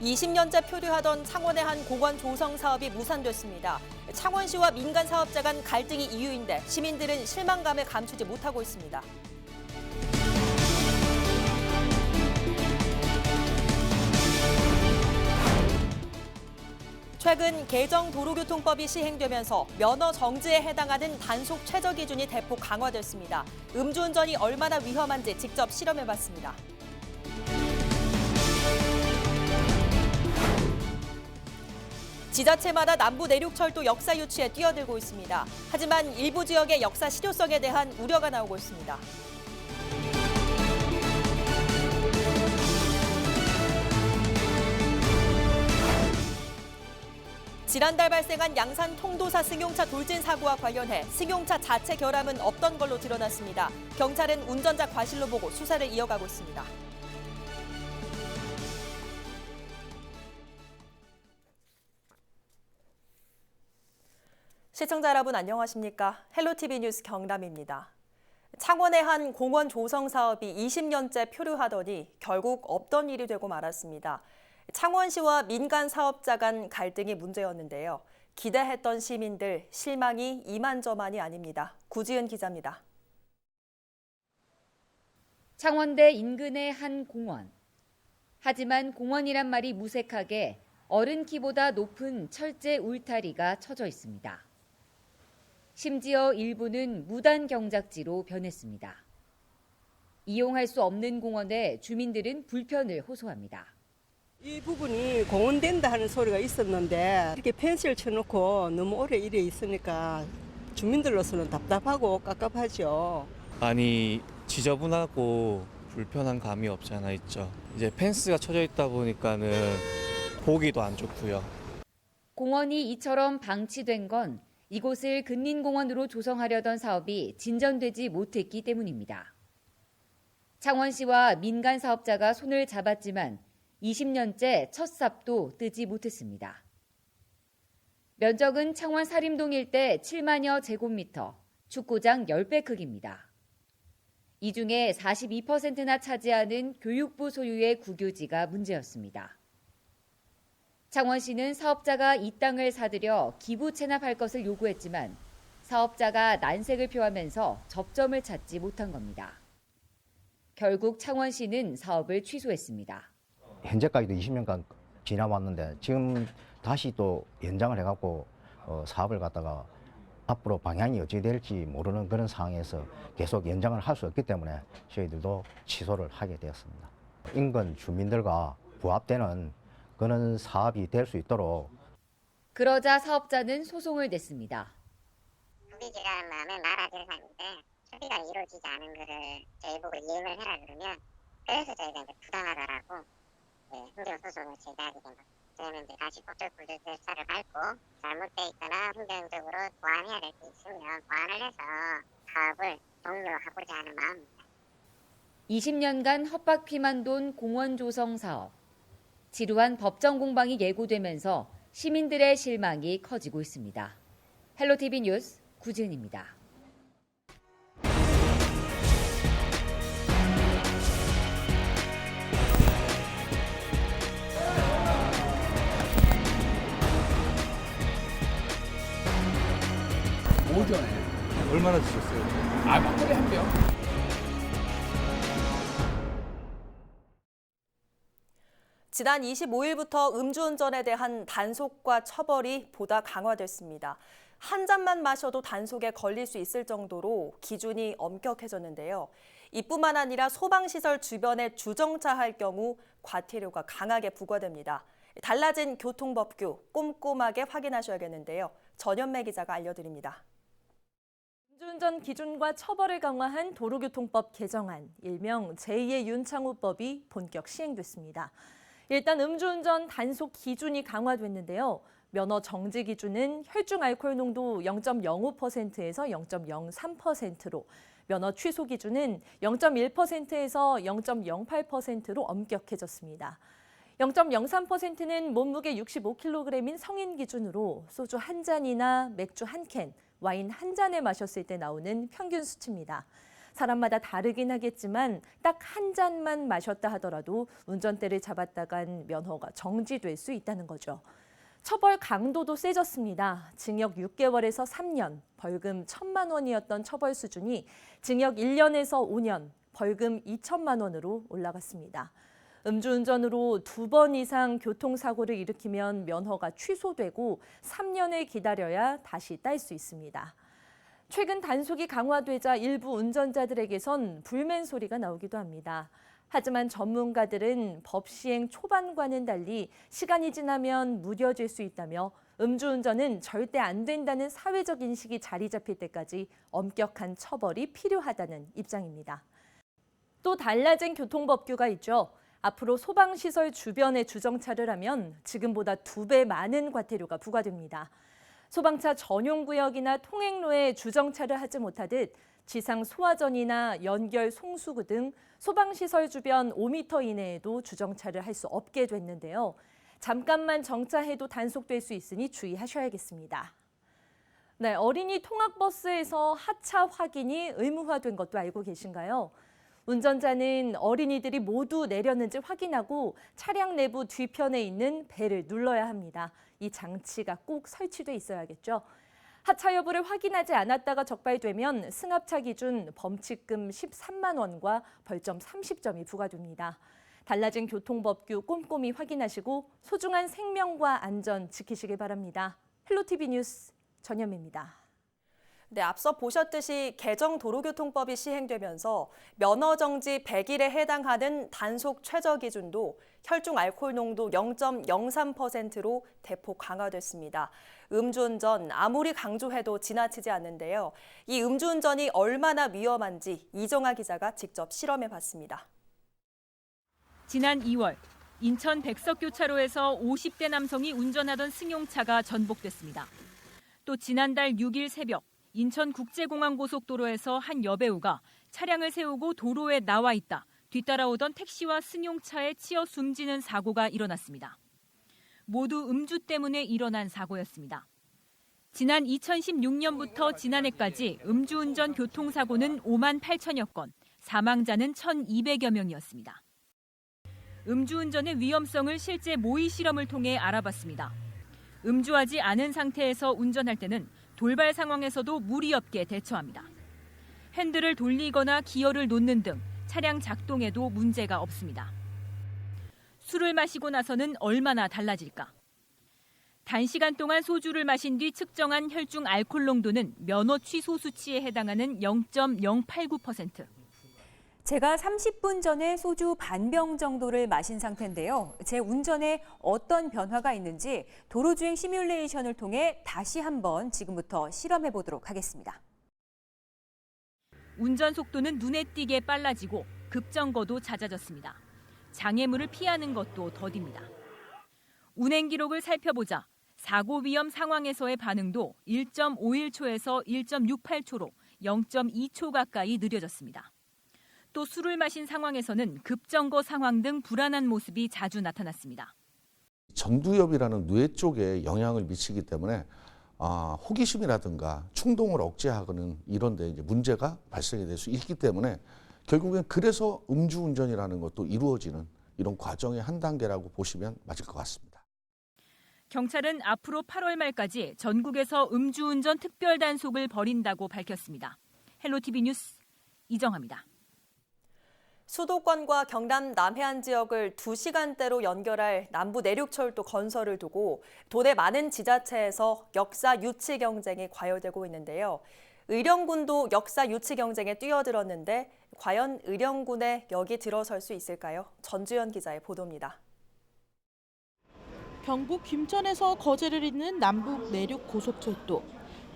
20년째 표류하던 창원의 한 공원 조성 사업이 무산됐습니다. 창원시와 민간 사업자 간 갈등이 이유인데 시민들은 실망감을 감추지 못하고 있습니다. 최근 개정 도로교통법이 시행되면서 면허 정지에 해당하는 단속 최저 기준이 대폭 강화됐습니다. 음주운전이 얼마나 위험한지 직접 실험해봤습니다. 지자체마다 남부 내륙철도 역사 유치에 뛰어들고 있습니다. 하지만 일부 지역의 역사 실효성에 대한 우려가 나오고 있습니다. 지난달 발생한 양산 통도사 승용차 돌진 사고와 관련해 승용차 자체 결함은 없던 걸로 드러났습니다. 경찰은 운전자 과실로 보고 수사를 이어가고 있습니다. 시청자 여러분 안녕하십니까? 헬로티비 뉴스 경남입니다. 창원의 한 공원 조성 사업이 20년째 표류하더니 결국 없던 일이 되고 말았습니다. 창원시와 민간 사업자 간 갈등이 문제였는데요. 기대했던 시민들 실망이 이만저만이 아닙니다. 구지은 기자입니다. 창원대 인근의 한 공원. 하지만 공원이란 말이 무색하게 어른 키보다 높은 철제 울타리가 쳐져 있습니다. 심지어 일부는 무단 경작지로 변했습니다. 이용할 수 없는 공원에 주민들은 불편을 호소합니다. 이 부분이 공원된다 하는 소리가 있었는데 이렇게 펜스를 쳐놓고 너무 오래 이래 있으니까 주민들로서는 답답하고 깝깝하죠. 많이 지저분하고 불편한 감이 없지 않아 있죠. 이제 펜스가 쳐져 있다 보니까는 보기도 안 좋고요. 공원이 이처럼 방치된 건 이곳을 근린공원으로 조성하려던 사업이 진전되지 못했기 때문입니다. 창원시와 민간 사업자가 손을 잡았지만 20년째 첫 삽도 뜨지 못했습니다. 면적은 창원 사림동 일대 7만여 제곱미터, 축구장 10배 크기입니다. 이 중에 42%나 차지하는 교육부 소유의 국유지가 문제였습니다. 창원시는 사업자가 이 땅을 사들여 기부 체납할 것을 요구했지만 사업자가 난색을 표하면서 접점을 찾지 못한 겁니다. 결국 창원시는 사업을 취소했습니다. 현재까지도 20년간 지나왔는데 지금 다시 또 연장을 해갖고 사업을 갖다가 앞으로 방향이 어찌 될지 모르는 그런 상황에서 계속 연장을 할 수 없기 때문에 저희들도 취소를 하게 되었습니다. 인근 주민들과 부합되는 그런 사업이 될 수 있도록. 그러자 사업자는 소송을 냈습니다. 소비자라는 마음에 말아들 하는데 소비가 이루어지지 않은 것을 저희 보고 이행을 해라 그러면 그래서 저희가 이제 부당하다라고 행정소송을 제기하게 된 겁니다. 저희는 이제 다시 법적 절차를 밟고 잘못돼 있거나 행정적으로 보완해야 될 게 있으면 보완을 해서 사업을 종료하고자 하는 마음입니다. 20년간 헛바퀴만 돈 공원 조성 사업. 지루한 법정 공방이 예고되면서 시민들의 실망이 커지고 있습니다. 헬로티비 뉴스 구지은입니다. 오전에. 얼마나 드셨어요? 막걸리 한 병. 지난 25일부터 음주운전에 대한 단속과 처벌이 보다 강화됐습니다. 한 잔만 마셔도 단속에 걸릴 수 있을 정도로 기준이 엄격해졌는데요. 이뿐만 아니라 소방시설 주변에 주정차할 경우 과태료가 강하게 부과됩니다. 달라진 교통법규 꼼꼼하게 확인하셔야겠는데요. 전현매 기자가 알려드립니다. 음주운전 기준과 처벌을 강화한 도로교통법 개정안, 일명 제2의 윤창호법이 본격 시행됐습니다. 일단 음주운전 단속 기준이 강화됐는데요. 면허 정지 기준은 혈중 알코올 농도 0.05%에서 0.03%로, 면허 취소 기준은 0.1%에서 0.08%로 엄격해졌습니다. 0.03%는 몸무게 65kg인 성인 기준으로 소주 한 잔이나 맥주 한 캔, 와인 한 잔을 마셨을 때 나오는 평균 수치입니다. 사람마다 다르긴 하겠지만 딱 한 잔만 마셨다 하더라도 운전대를 잡았다간 면허가 정지될 수 있다는 거죠. 처벌 강도도 세졌습니다. 징역 6개월에서 3년, 벌금 1,000만 원이었던 처벌 수준이 징역 1년에서 5년, 벌금 2천만 원으로 올라갔습니다. 음주운전으로 2번 이상 교통사고를 일으키면 면허가 취소되고 3년을 기다려야 다시 딸 수 있습니다. 최근 단속이 강화되자 일부 운전자들에게선 불만 소리가 나오기도 합니다. 하지만 전문가들은 법 시행 초반과는 달리 시간이 지나면 무뎌질 수 있다며 음주운전은 절대 안 된다는 사회적 인식이 자리 잡힐 때까지 엄격한 처벌이 필요하다는 입장입니다. 또 달라진 교통법규가 있죠. 앞으로 소방시설 주변에 주정차를 하면 지금보다 2배 많은 과태료가 부과됩니다. 소방차 전용구역이나 통행로에 주정차를 하지 못하듯 지상 소화전이나 연결 송수구 등 소방시설 주변 5m 이내에도 주정차를 할 수 없게 됐는데요. 잠깐만 정차해도 단속될 수 있으니 주의하셔야겠습니다. 네, 어린이 통학버스에서 하차 확인이 의무화된 것도 알고 계신가요? 운전자는 어린이들이 모두 내렸는지 확인하고 차량 내부 뒤편에 있는 벨을 눌러야 합니다. 이 장치가 꼭 설치돼 있어야겠죠. 하차 여부를 확인하지 않았다가 적발되면 승합차 기준 범칙금 13만 원과 벌점 30점이 부과됩니다. 달라진 교통법규 꼼꼼히 확인하시고 소중한 생명과 안전 지키시길 바랍니다. 헬로티비 뉴스 전현미입니다. 네, 앞서 보셨듯이 개정 도로교통법이 시행되면서 면허 정지 100일에 해당하는 단속 최저 기준도 혈중 알코올 농도 0.03%로 대폭 강화됐습니다. 음주운전 아무리 강조해도 지나치지 않는데요. 이 음주운전이 얼마나 위험한지 이정아 기자가 직접 실험해봤습니다. 지난 2월 인천 백석교차로에서 50대 남성이 운전하던 승용차가 전복됐습니다. 또 지난달 6일 새벽 인천국제공항 고속도로에서 한 여배우가 차량을 세우고 도로에 나와 있다 뒤따라오던 택시와 승용차에 치여 숨지는 사고가 일어났습니다. 모두 음주 때문에 일어난 사고였습니다. 지난 2016년부터 지난해까지 음주운전 교통사고는 5만 8천여 건, 사망자는 1,200여 명이었습니다. 음주운전의 위험성을 실제 모의 실험을 통해 알아봤습니다. 음주하지 않은 상태에서 운전할 때는 돌발 상황에서도 무리 없게 대처합니다. 핸들을 돌리거나 기어를 놓는 등 차량 작동에도 문제가 없습니다. 술을 마시고 나서는 얼마나 달라질까? 단시간 동안 소주를 마신 뒤 측정한 혈중 알코올 농도는 면허 취소 수치에 해당하는 0.089%. 제가 30분 전에 소주 반병 정도를 마신 상태인데요. 제 운전에 어떤 변화가 있는지 도로주행 시뮬레이션을 통해 다시 한번 지금부터 실험해 보도록 하겠습니다. 운전 속도는 눈에 띄게 빨라지고 급정거도 잦아졌습니다. 장애물을 피하는 것도 더딥니다. 운행 기록을 살펴보자 사고 위험 상황에서의 반응도 1.51초에서 1.68초로 0.2초 가까이 느려졌습니다. 또 술을 마신 상황에서는 급정거 상황 등 불안한 모습이 자주 나타났습니다. 전두엽이라는 뇌 쪽에 영향을 미치기 때문에 호기심이라든가 충동을 억제하는 이런 데 이제 문제가 발생이 될 수 있기 때문에 결국엔 그래서 음주운전이라는 것도 이루어지는 이런 과정의 한 단계라고 보시면 맞을 것 같습니다. 경찰은 앞으로 8월 말까지 전국에서 음주운전 특별 단속을 벌인다고 밝혔습니다. 헬로티비 뉴스 이정아입니다. 수도권과 경남 남해안 지역을 2시간대로 연결할 남부 내륙철도 건설을 두고 도내 많은 지자체에서 역사 유치 경쟁이 과열되고 있는데요. 의령군도 역사 유치 경쟁에 뛰어들었는데 과연 의령군에 역이 들어설 수 있을까요? 전주현 기자의 보도입니다. 경북 김천에서 거제를 잇는 남북 내륙 고속철도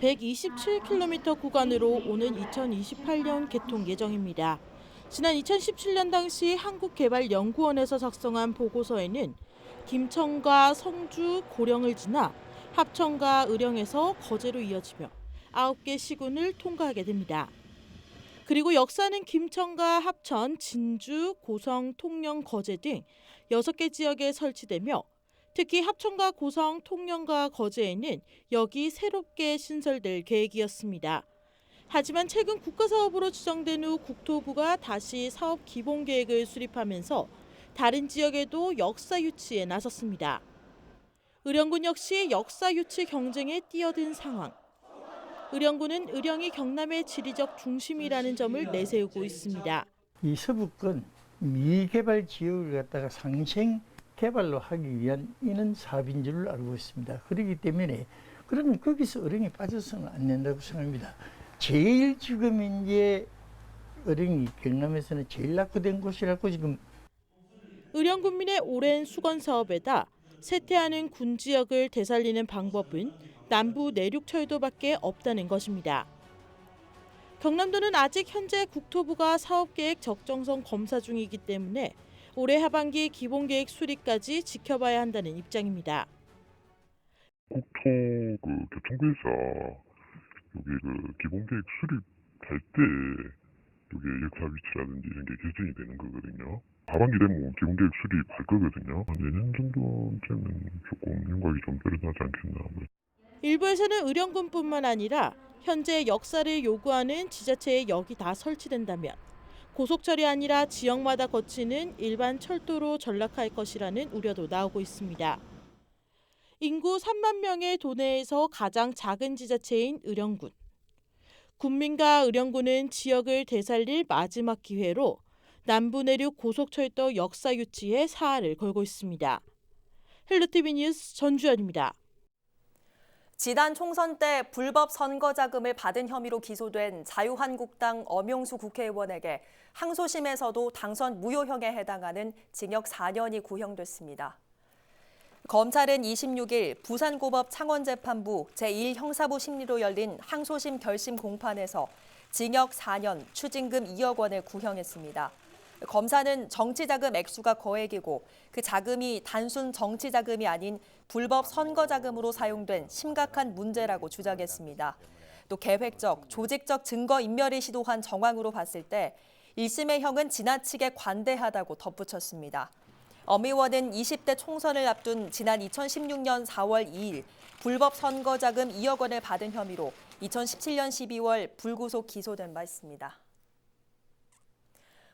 127km 구간으로 오는 2028년 개통 예정입니다. 지난 2017년 당시 한국개발연구원에서 작성한 보고서에는 김천과 성주, 고령을 지나 합천과 의령에서 거제로 이어지며 9개 시군을 통과하게 됩니다. 그리고 역사는 김천과 합천, 진주, 고성, 통영, 거제 등 6개 지역에 설치되며 특히 합천과 고성, 통영과 거제에는 역이 새롭게 신설될 계획이었습니다. 하지만 최근 국가사업으로 지정된 후 국토부가 다시 사업 기본계획을 수립하면서 다른 지역에도 역사 유치에 나섰습니다. 의령군 역시 역사 유치 경쟁에 뛰어든 상황. 의령군은 의령이 경남의 지리적 중심이라는 점을 내세우고 있습니다. 이 서북권 미개발 지역을 갖다가 상생 개발로 하기 위한 이런 사업인 줄 알고 있습니다. 그렇기 때문에 그러면 거기서 의령이 빠져서는 안 된다고 생각합니다. 제일 지금 이제 의령이 경남에서는 제일 낙후된 곳이라고 지금. 의령군민의 오랜 수건 사업에다 쇠퇴하는 군 지역을 되살리는 방법은 남부 내륙철도밖에 없다는 것입니다. 경남도는 아직 현재 국토부가 사업계획 적정성 검사 중이기 때문에 올해 하반기 기본계획 수립까지 지켜봐야 한다는 입장입니다. 국토 교통부에서 여기 기본계획 수립할 때 여기 역사 위치라든지 이런 게 결정이 되는 거거든요. 하반기 되면 기본계획 수립할 거거든요. 내년 정도쯤은 조금 윤곽이 좀 떨어지지 않겠나. 일부에서는 의령군뿐만 아니라 현재 역사를 요구하는 지자체에 역이 다 설치된다면 고속철이 아니라 지역마다 거치는 일반 철도로 전락할 것이라는 우려도 나오고 있습니다. 인구 3만 명의 도내에서 가장 작은 지자체인 의령군. 군민과 의령군은 지역을 되살릴 마지막 기회로 남부 내륙 고속철도 역사 유치에 사활을 걸고 있습니다. 헬로티비 뉴스 전주연입니다. 지난 총선 때 불법 선거 자금을 받은 혐의로 기소된 자유한국당 엄용수 국회의원에게 항소심에서도 당선 무효형에 해당하는 징역 4년이 구형됐습니다. 검찰은 26일 부산고법 창원재판부 제1형사부 심리로 열린 항소심 결심 공판에서 징역 4년, 추징금 2억 원을 구형했습니다. 검사는 정치자금 액수가 거액이고 그 자금이 단순 정치자금이 아닌 불법 선거자금으로 사용된 심각한 문제라고 주장했습니다. 또 계획적, 조직적 증거인멸을 시도한 정황으로 봤을 때 1심의 형은 지나치게 관대하다고 덧붙였습니다. 엄 의원은 20대 총선을 앞둔 지난 2016년 4월 2일 불법 선거자금 2억 원을 받은 혐의로 2017년 12월 불구속 기소된 바 있습니다.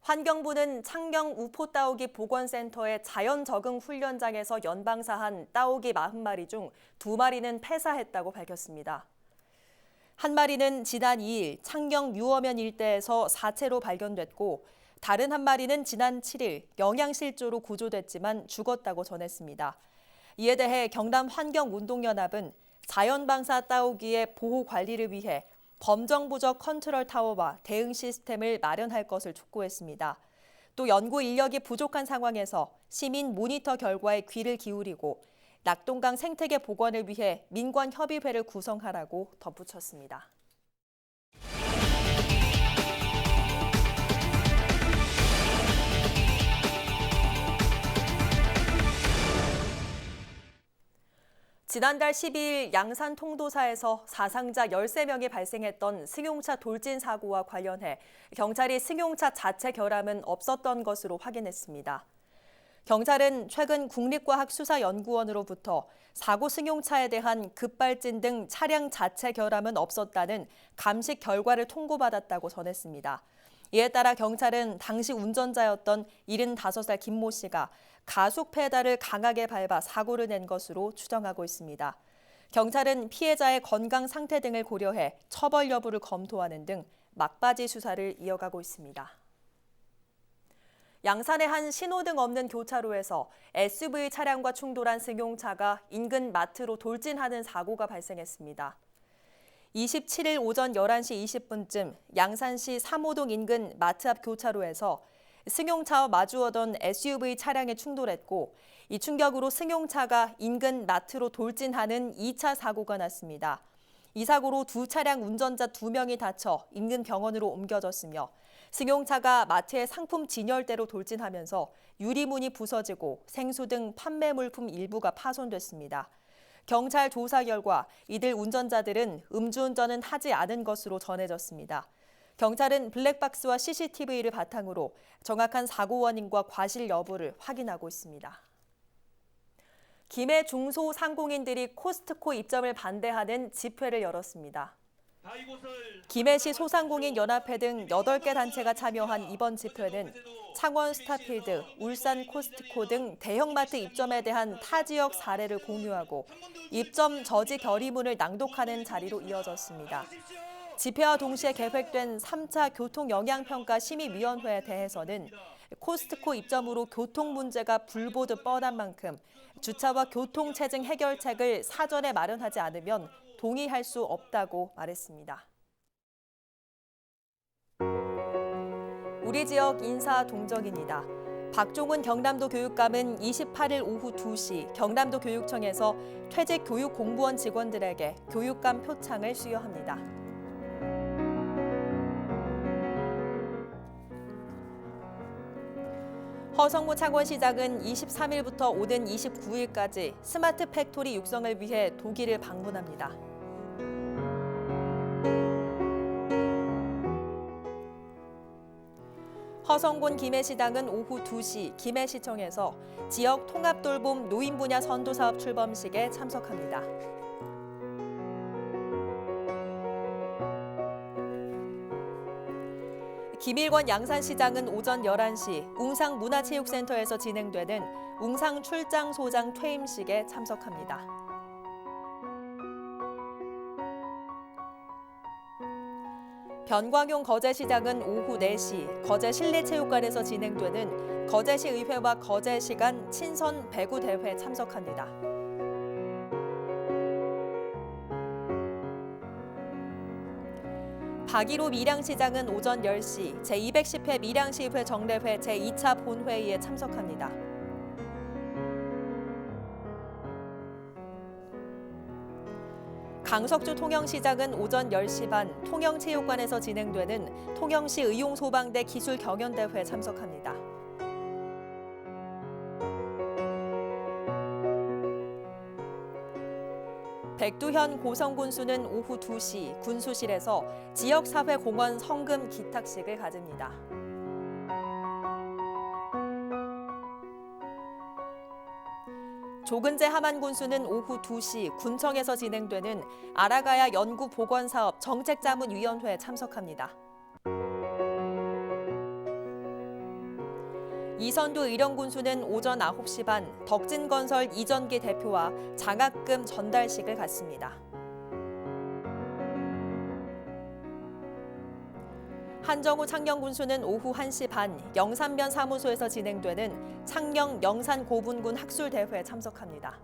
환경부는 창녕 우포 따오기 복원센터의 자연적응 훈련장에서 연방사한 따오기 40마리 중 2마리는 폐사했다고 밝혔습니다. 한 마리는 지난 2일 창녕 유어면 일대에서 사체로 발견됐고 다른 한 마리는 지난 7일 영양실조로 구조됐지만 죽었다고 전했습니다. 이에 대해 경남환경운동연합은 자연방사 따오기의 보호 관리를 위해 범정부적 컨트롤 타워와 대응 시스템을 마련할 것을 촉구했습니다. 또 연구 인력이 부족한 상황에서 시민 모니터 결과에 귀를 기울이고 낙동강 생태계 복원을 위해 민관협의회를 구성하라고 덧붙였습니다. 지난달 12일 양산 통도사에서 사상자 13명이 발생했던 승용차 돌진 사고와 관련해 경찰이 승용차 자체 결함은 없었던 것으로 확인했습니다. 경찰은 최근 국립과학수사연구원으로부터 사고 승용차에 대한 급발진 등 차량 자체 결함은 없었다는 감식 결과를 통보받았다고 전했습니다. 이에 따라 경찰은 당시 운전자였던 75살 김모 씨가 가속 페달을 강하게 밟아 사고를 낸 것으로 추정하고 있습니다. 경찰은 피해자의 건강 상태 등을 고려해 처벌 여부를 검토하는 등 막바지 수사를 이어가고 있습니다. 양산의 한 신호등 없는 교차로에서 SUV 차량과 충돌한 승용차가 인근 마트로 돌진하는 사고가 발생했습니다. 27일 오전 11시 20분쯤 양산시 3호동 인근 마트 앞 교차로에서 승용차와 마주오던 SUV 차량에 충돌했고 이 충격으로 승용차가 인근 마트로 돌진하는 2차 사고가 났습니다. 이 사고로 두 차량 운전자 2명이 다쳐 인근 병원으로 옮겨졌으며 승용차가 마트의 상품 진열대로 돌진하면서 유리문이 부서지고 생수 등 판매 물품 일부가 파손됐습니다. 경찰 조사 결과 이들 운전자들은 음주운전은 하지 않은 것으로 전해졌습니다. 경찰은 블랙박스와 CCTV를 바탕으로 정확한 사고 원인과 과실 여부를 확인하고 있습니다. 김해 중소상공인들이 코스트코 입점을 반대하는 집회를 열었습니다. 김해시 소상공인연합회 등 8개 단체가 참여한 이번 집회는 창원 스타필드, 울산 코스트코 등 대형마트 입점에 대한 타 지역 사례를 공유하고 입점 저지 결의문을 낭독하는 자리로 이어졌습니다. 집회와 동시에 계획된 3차 교통영향평가 심의위원회에 대해서는 코스트코 입점으로 교통 문제가 불보듯 뻔한 만큼 주차와 교통체증 해결책을 사전에 마련하지 않으면 동의할 수 없다고 말했습니다. 우리 지역 인사 동정입니다. 박종훈 경남도 교육감은 28일 오후 2시 경남도 교육청에서 퇴직 교육 공무원 직원들에게 교육감 표창을 수여합니다. 허성무 창원시장은 23일부터 오는 29일까지 스마트 팩토리 육성을 위해 독일을 방문합니다. 허성곤 김해시장은 오후 2시 김해시청에서 지역 통합돌봄 노인 분야 선도사업 출범식에 참석합니다. 김일권 양산시장은 오전 11시 웅상문화체육센터에서 진행되는 웅상출장소장 퇴임식에 참석합니다. 변광용 거제시장은 오후 4시 거제 실내체육관에서 진행되는 거제시의회와 거제시간 친선 배구 대회에 참석합니다. 박일호 밀양시장은 오전 10시 제210회 밀양시의회 정례회 제2차 본회의에 참석합니다. 강석주 통영시장은 오전 10시 반 통영체육관에서 진행되는 통영시 의용소방대 기술경연대회에 참석합니다. 백두현 고성군수는 오후 2시 군수실에서 지역사회공헌 성금 기탁식을 가집니다. 조근재 함안군수는 오후 2시 군청에서 진행되는 아라가야 연구보건사업 정책자문위원회에 참석합니다. 이선두 의령군수는 오전 9시 반 덕진건설 이전기 대표와 장학금 전달식을 갖습니다. 한정우 창녕군수는 오후 1시 반 영산면 사무소에서 진행되는 창녕 영산고분군 학술대회에 참석합니다.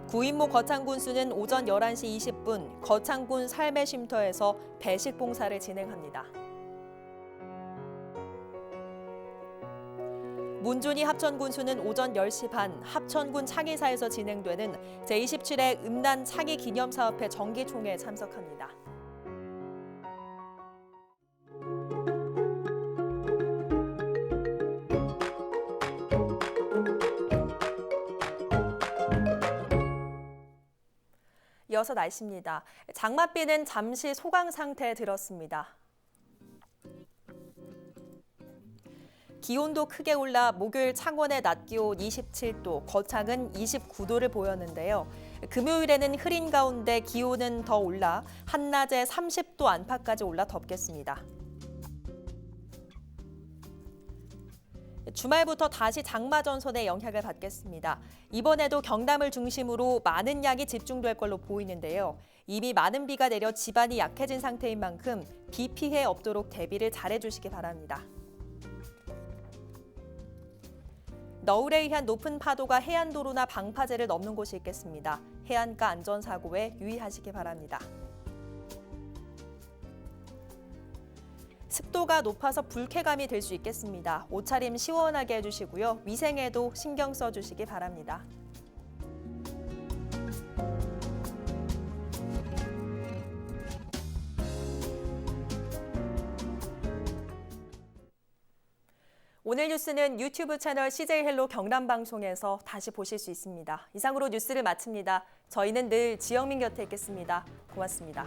구인모 거창군수는 오전 11시 20분 거창군 삶의 쉼터에서 배식 봉사를 진행합니다. 문준희 합천군수는 오전 10시 반 합천군 창의사에서 진행되는 제27회 음란 창의 기념사업회 정기총회에 참석합니다. 이어서 날씨입니다. 장맛비는 잠시 소강 상태에 들었습니다. 기온도 크게 올라 목요일 창원의 낮 기온 27도, 거창은 29도를 보였는데요. 금요일에는 흐린 가운데 기온은 더 올라 한낮에 30도 안팎까지 올라 덥겠습니다. 주말부터 다시 장마 전선의 영향을 받겠습니다. 이번에도 경남을 중심으로 많은 양이 집중될 걸로 보이는데요. 이미 많은 비가 내려 지반이 약해진 상태인 만큼 비 피해 없도록 대비를 잘해주시기 바랍니다. 너울에 의한 높은 파도가 해안도로나 방파제를 넘는 곳이 있겠습니다. 해안가 안전사고에 유의하시기 바랍니다. 습도가 높아서 불쾌감이 들 수 있겠습니다. 옷차림 시원하게 해주시고요. 위생에도 신경 써주시기 바랍니다. 오늘 뉴스는 유튜브 채널 CJ 헬로 경남 방송에서 다시 보실 수 있습니다. 이상으로 뉴스를 마칩니다. 저희는 늘 지영민 곁에 있겠습니다. 고맙습니다.